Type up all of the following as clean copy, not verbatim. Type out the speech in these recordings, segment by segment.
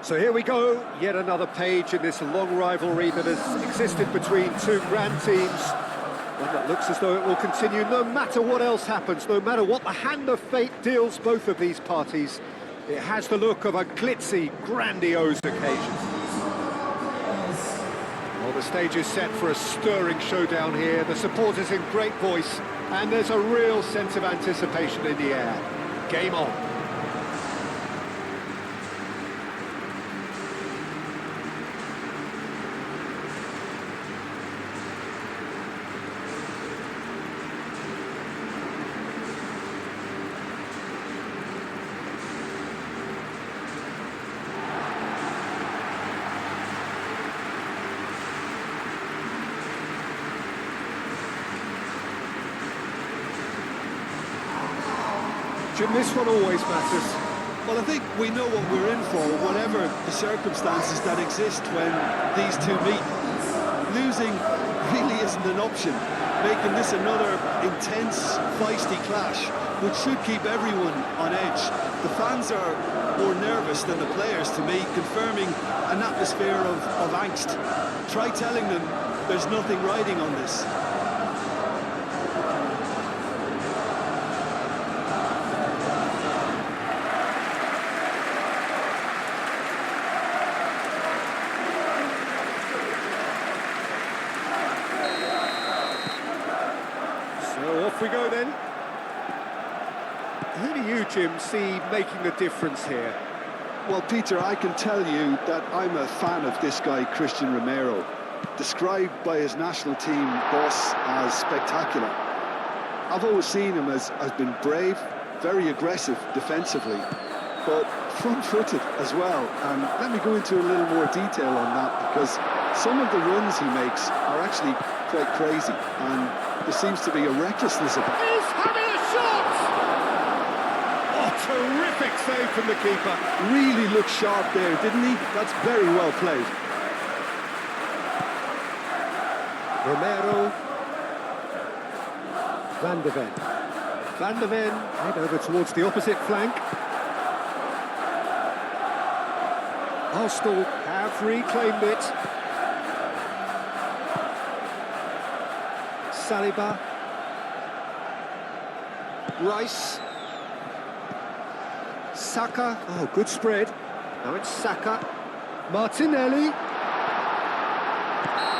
So here we go, yet another page in this long rivalry that has existed between two grand teams. One that looks as though it will continue no matter what else happens, no matter what the hand of fate deals both of these parties. It has the look of a glitzy, grandiose occasion. Well, the stage is set for a stirring showdown here. The supporters in great voice, and there's a real sense of anticipation in the air. Game on. Jim, this one always matters. Well, I think we know what we're in for, whatever the circumstances that exist when these two meet. Losing really isn't an option, making this another intense, feisty clash, which should keep everyone on edge. The fans are more nervous than the players, to me, confirming an atmosphere of angst. Try telling them there's nothing riding on this. Off we go then. Who do you, Jim, see making the difference here? Well, Peter, I can tell you that I'm a fan of this guy, Christian Romero, described by his national team boss as spectacular. I've always seen him as been brave, very aggressive defensively, but front-footed as well. And let me go into a little more detail on that, because some of the runs he makes are actually quite crazy, and there seems to be a recklessness about it. He's having a shot! Oh, terrific save from the keeper. Really looked sharp there, didn't he? That's very well played. Romero. Van de Ven. Van de Ven head over towards the opposite flank. Arsenal have reclaimed it. Saliba. Rice. Saka. Oh, good spread. Now it's Saka. Martinelli.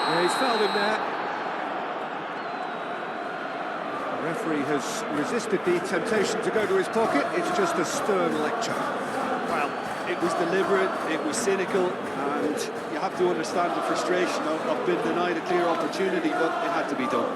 Yeah, he's fouled him there. The referee has resisted the temptation to go to his pocket. It's just a stern lecture. Well, it was deliberate, it was cynical, and you have to understand the frustration of being denied a clear opportunity, but it had to be done.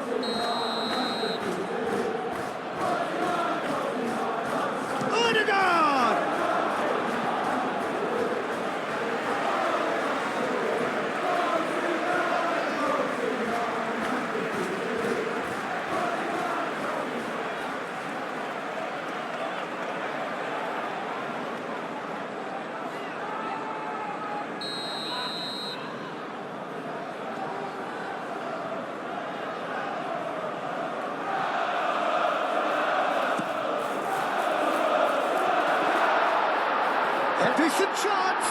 Decent chance!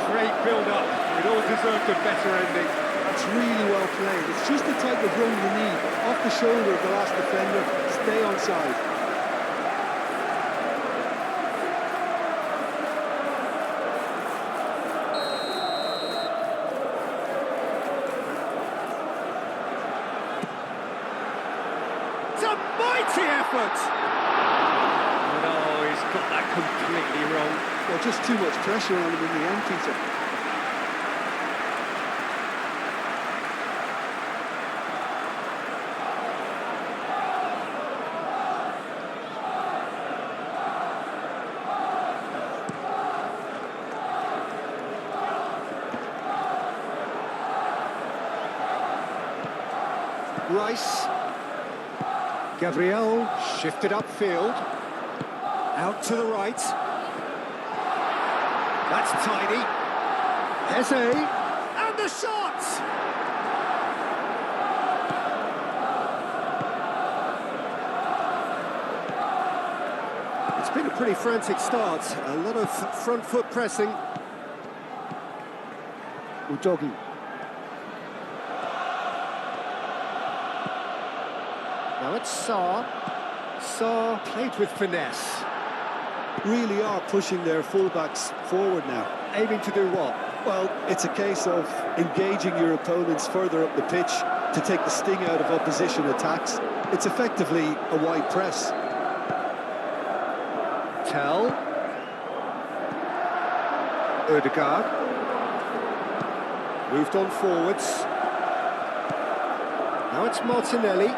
Great build-up. It all deserved a better ending. It's really well played. It's just the type of run you need. Off the shoulder of the last defender. Stay on side. It's a mighty effort! Got that completely wrong. Well, just too much pressure on him in the end, Peter. Rice. Gabriel shifted upfield. Out to the right. That's tidy. Eze. And the shot! It's been a pretty frantic start. A lot of front foot pressing. Udogi. Now it's Saar. Saar played with finesse. Really are pushing their fullbacks forward now. Aiming to do what? Well, it's a case of engaging your opponents further up the pitch to take the sting out of opposition attacks. It's effectively a wide press. Tell. Ødegaard. Moved on forwards. Now it's Martinelli.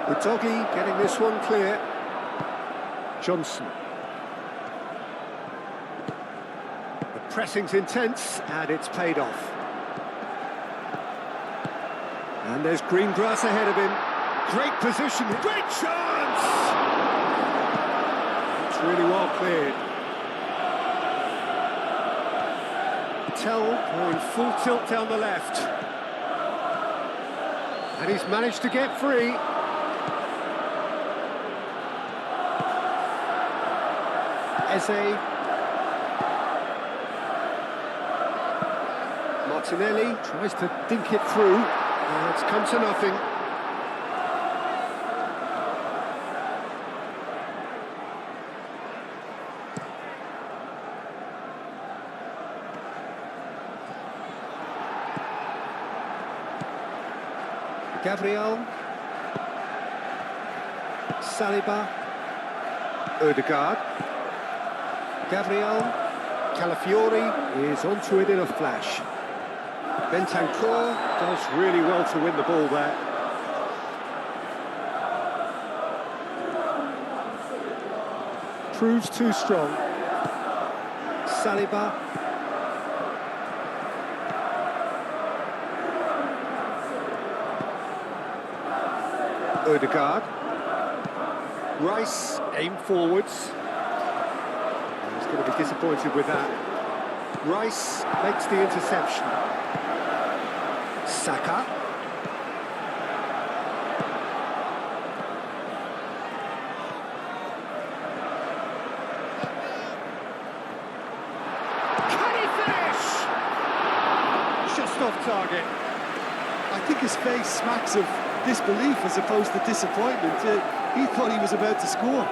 Udogi getting this one clear. Johnson. The pressing's intense and it's paid off. And there's green grass ahead of him. Great position, great chance! It's really well cleared. Tell going full tilt down the left. And he's managed to get free. Eze. Martinelli tries to dink it through. It's come to nothing. Gabriel. Saliba. Ødegaard. Gabriel. Calafiori is onto it in a flash. Bentancur does really well to win the ball there. Proves too strong. Saliba. Ødegaard. Rice aim forwards. He's going to be disappointed with that. Rice makes the interception. Saka. Can he finish? Just off target. I think his face smacks of disbelief as opposed to disappointment. He thought he was about to score.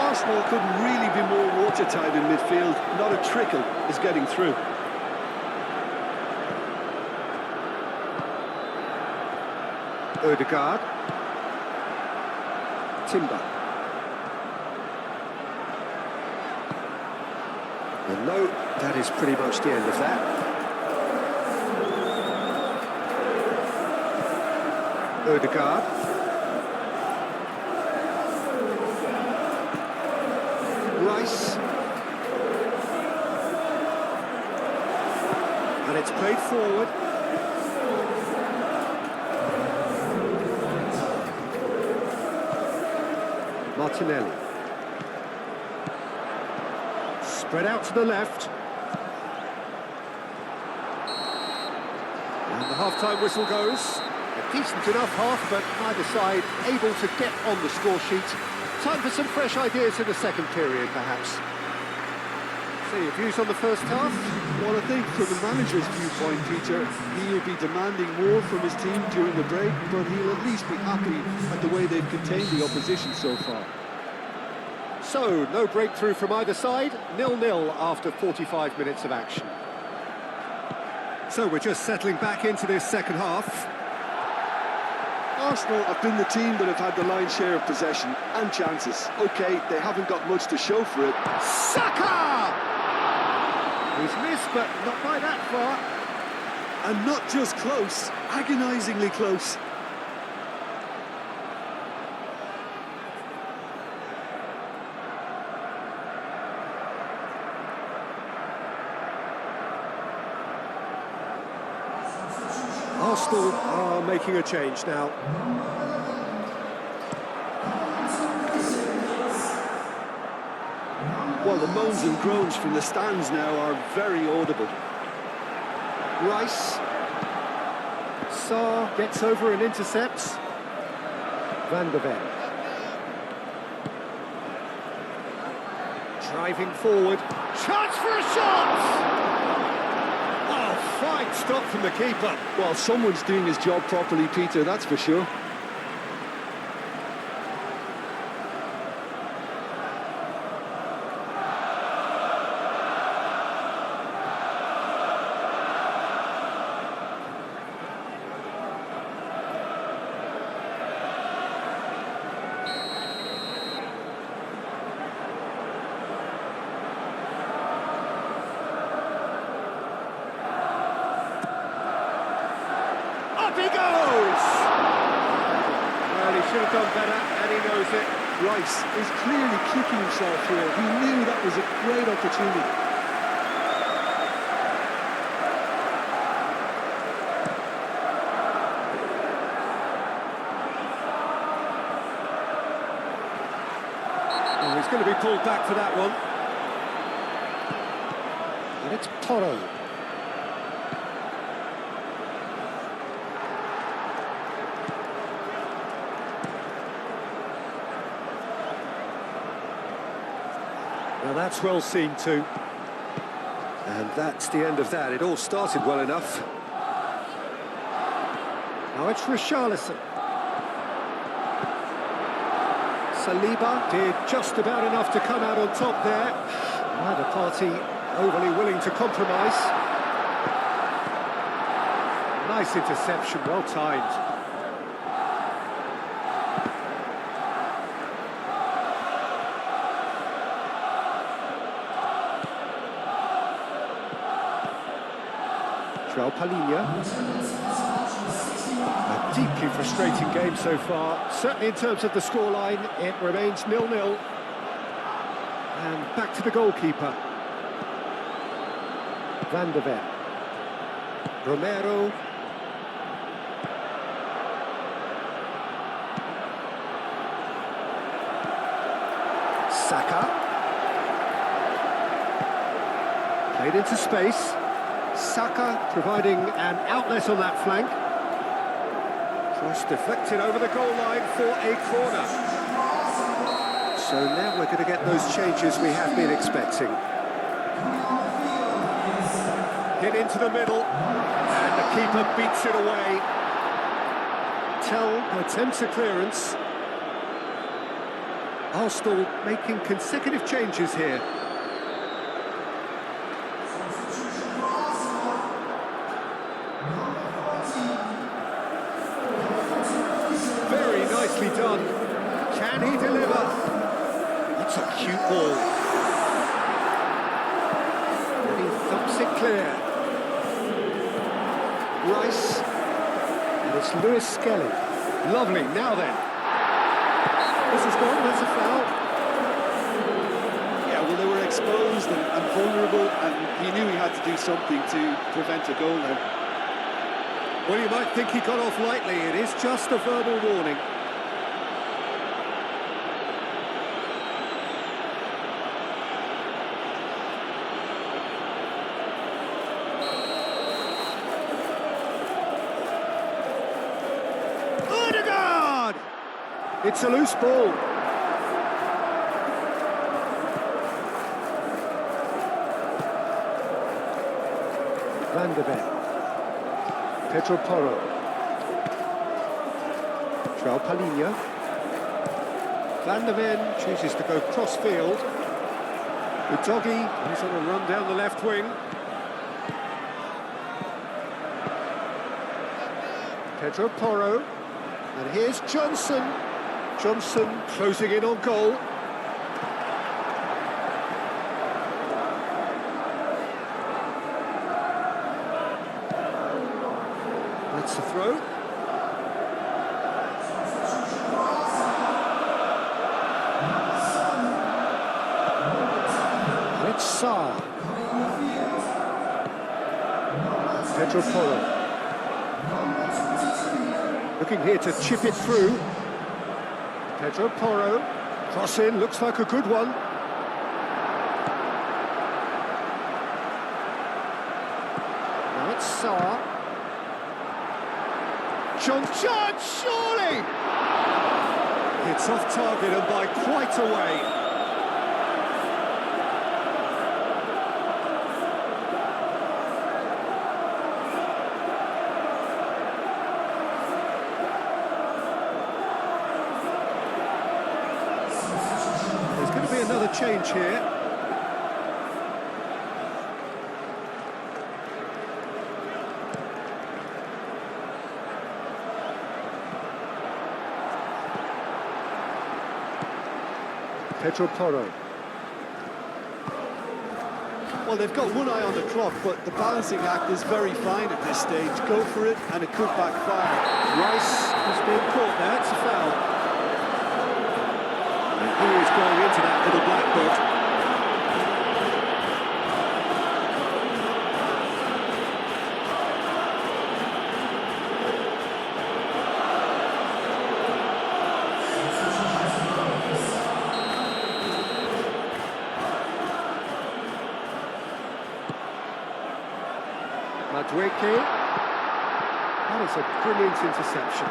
Arsenal couldn't really be more watertight in midfield. Not a trickle is getting through. Ødegaard. Timber. And no, that is pretty much the end of that. Ødegaard. Rice. And it's played forward. Martinelli. Spread out to the left. And the half-time whistle goes. A decent enough half, but neither side able to get on the score sheet. Time for some fresh ideas in the second period, perhaps. So your views on the first half? Well, I think from the manager's viewpoint, Peter, he'll be demanding more from his team during the break, but he'll at least be happy at the way they've contained the opposition so far. So, no breakthrough from either side, 0-0 after 45 minutes of action. So we're just settling back into this second half. Arsenal have been the team that have had the lion's share of possession and chances. OK, they haven't got much to show for it. Saka! He's missed, but not by that far. And not just close, agonisingly close. Arsenal are making a change now. Well, the moans and groans from the stands now are very audible. Rice. Sarr gets over and intercepts. Van der Ven. Driving forward. Chance for a shot! Oh, fine stop from the keeper. Well, someone's doing his job properly, Peter, that's for sure. Up he goes! Well, he should have done better, and he knows it. Rice is clearly kicking himself here. He knew that was a great opportunity. Oh, he's going to be pulled back for that one. And it's Toro. Now that's well seen too. And that's the end of that. It all started well enough. Now it's Richarlison. Saliba did just about enough to come out on top there. Neither party overly willing to compromise. Nice interception, well timed. Palhinha. A deeply frustrating game so far. Certainly in terms of the scoreline, it remains 0-0. And back to the goalkeeper. Van der Ven. Romero. Saka. Played into space. Saka providing an outlet on that flank. Cross deflected over the goal line for a corner. So now we're going to get those changes we have been expecting. Hit into the middle, and the keeper beats it away. Tell attempts a clearance. Arsenal making consecutive changes here. Very nicely done. Can he deliver? That's a cute ball. And he thumps it clear. Rice. And it's Lewis Skelly. Lovely. Now then. This is gone. That's a foul. Yeah, well, they were exposed and vulnerable, and he knew he had to do something to prevent a goal there. Well, you might think he got off lightly. It is just a verbal warning. Odegaard! It's a loose ball. Van der Ven. Pedro Porro. Palhinha. Van der Ven chooses to go cross-field. Udogi, he's on a run down the left wing. Pedro Porro. And here's Johnson. Johnson closing in on goal. That's the throw. And it's Sarr. Pedro Porro. Looking here to chip it through. Pedro Porro. Cross in, looks like a good one. It's Saar. John, surely! It's off target and by quite a way. There's going to be another change here. Pedro Porro. Well, they've got one eye on the clock, but the balancing act is very fine at this stage. Go for it, and it could backfire. Rice has been caught there, it's a foul. And who is going into that little black book? Madweke. That is a brilliant interception.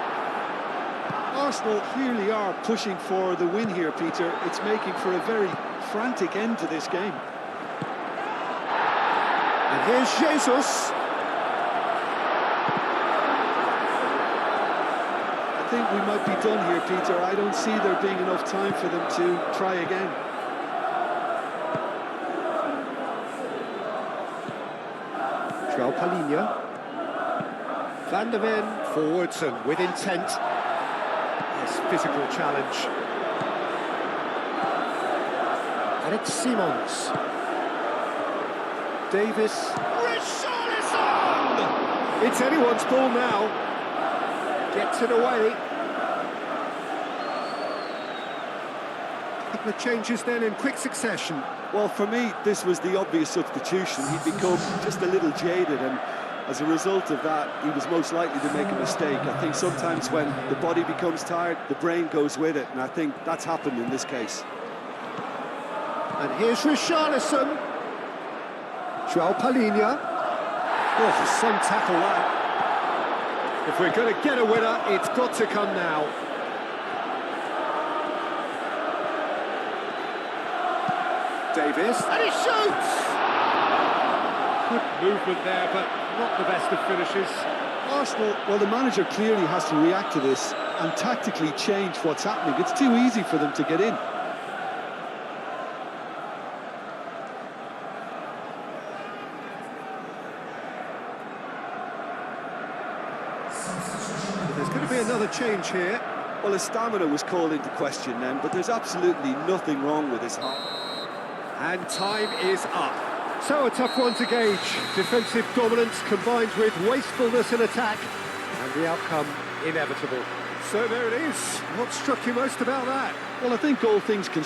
Arsenal clearly are pushing for the win here, Peter. It's making for a very frantic end to this game. And here's Jesus. I think we might be done here, Peter. I don't see there being enough time for them to try again. Palinha. Van der Ven forwards and with intent. Yes, physical challenge. And it's Simons. Davis. Richarlison! It's anyone's ball now. Gets it away. A couple of changes then in quick succession. Well, for me, this was the obvious substitution. He'd become just a little jaded, and as a result of that, he was most likely to make a mistake. I think sometimes when the body becomes tired, the brain goes with it, and I think that's happened in this case. And here's Richarlison. João Palinha. Oh, some tackle that. If we're going to get a winner, it's got to come now. Davis, and he shoots! Good movement there, but not the best of finishes. Arsenal, well, the manager clearly has to react to this and tactically change what's happening. It's too easy for them to get in. There's going to be another change here. Well, his stamina was called into question then, but there's absolutely nothing wrong with his heart. And time is up. So a tough one to gauge. Defensive dominance combined with wastefulness in attack. And the outcome inevitable. So there it is. What struck you most about that? Well, I think all things considered,